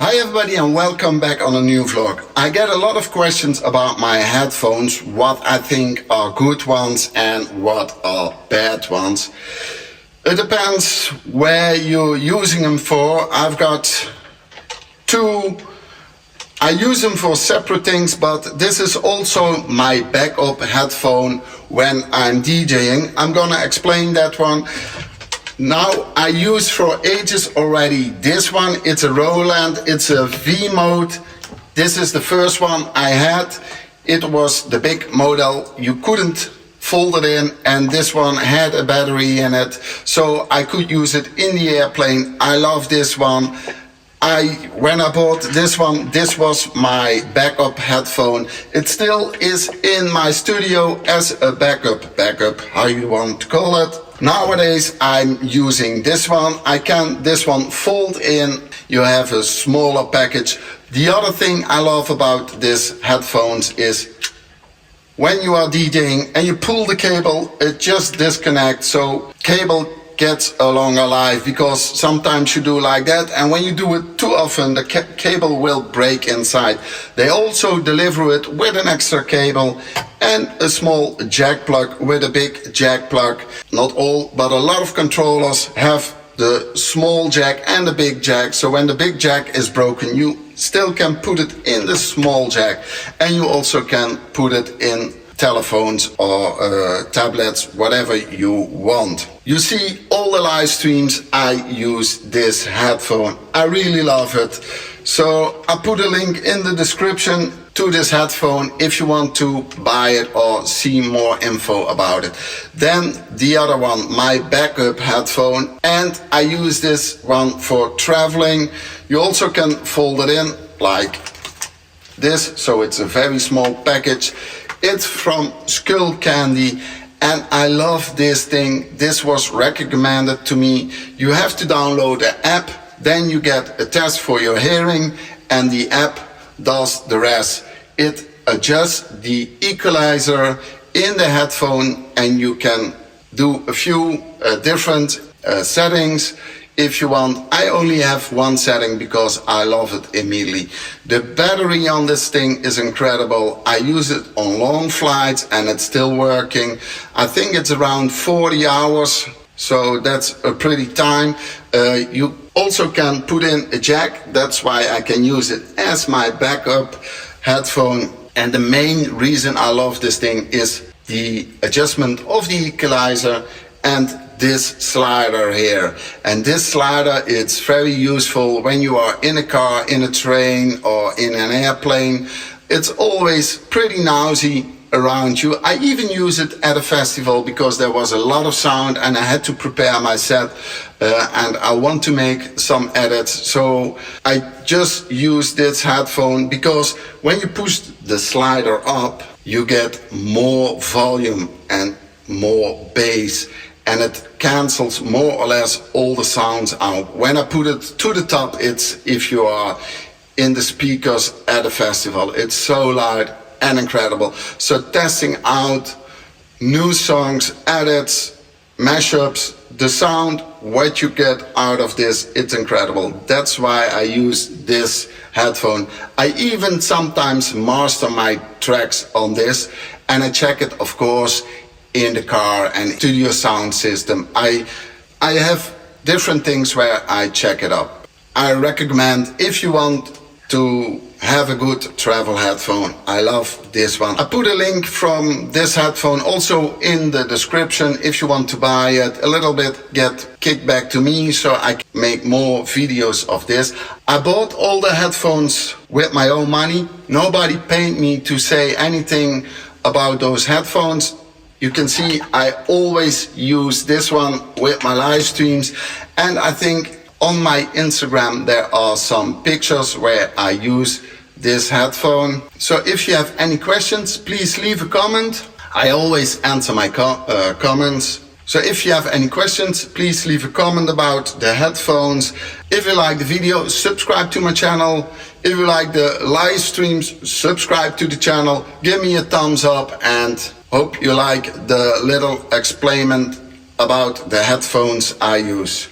Hi everybody and welcome back on a new vlog. I get a lot of questions about my headphones, what I think are good ones and what are bad ones. It depends where you're using them for. I've got two. I use them for separate things, but this is also my backup headphone when I'm DJing. I'm gonna explain that one. Now I use for ages already this one. It's a Roland, it's a V-moda. This is the first one I had. It was the big model, you couldn't fold it in, and this one had a battery in it, so I could use it in the airplane. I love this one. When I bought this one, this was my backup headphone. It still is in my studio as a backup, how you want to call it. Nowadays I'm using this one. This one fold in, you have a smaller package. The other thing I love about this headphones is when you are DJing and you pull the cable, it just disconnects, so cable gets a longer life, because sometimes you do like that, and when you do it too often the cable will break inside. They also deliver it with an extra cable and a small jack plug with a big jack plug. Not all, but a lot of controllers have the small jack and the big jack, so when the big jack is broken you still can put it in the small jack, and you also can put it in telephones or tablets, whatever you want. You see all the live streams I use this headphone. I really love it. So I put a link in the description to this headphone if you want to buy it or see more info about it. Then the other one, my backup headphone, and I use this one for traveling. You also can fold it in like this, so it's a very small package. It's from Skullcandy and I love this thing. This was recommended to me. You have to download the app, then you get a test for your hearing and the app does the rest. It adjusts the equalizer in the headphone and you can do a few different settings if you want. I only have one setting because I love it immediately. The battery on this thing is incredible. I use it on long flights and it's still working. I think it's around 40 hours, so that's a pretty time. You also can put in a jack, that's why I can use it as my backup headphone. And the main reason I love this thing is the adjustment of the equalizer and this slider here. And this slider, it's very useful when you are in a car, in a train or in an airplane. It's always pretty noisy around you. I even use it at a festival because there was a lot of sound and I had to prepare my set and I want to make some edits, so I just use this headphone because when you push the slider up you get more volume and more bass, and it cancels more or less all the sounds out. When I put it to the top, it's if you are in the speakers at a festival, it's so loud and incredible. So testing out new songs, edits, mashups, the sound, what you get out of this, it's incredible. That's why I use this headphone. I even sometimes master my tracks on this, and I check it of course in the car and studio sound system. I have different things where I check it up. I recommend if you want to have a good travel headphone. I love this one. I put a link from this headphone also in the description if you want to buy it. A little bit get kickback to me so I can make more videos of this. I bought all the headphones with my own money. Nobody paid me to say anything about those headphones. You can see I always use this one with my live streams, and I think on my Instagram there are some pictures where I use this headphone. So if you have any questions, please leave a comment. I always answer my comments. So if you have any questions, please leave a comment about the headphones. If you like the video, subscribe to my channel. If you like the live streams, subscribe to the channel. Give me a thumbs up, and hope you like the little explainment about the headphones I use.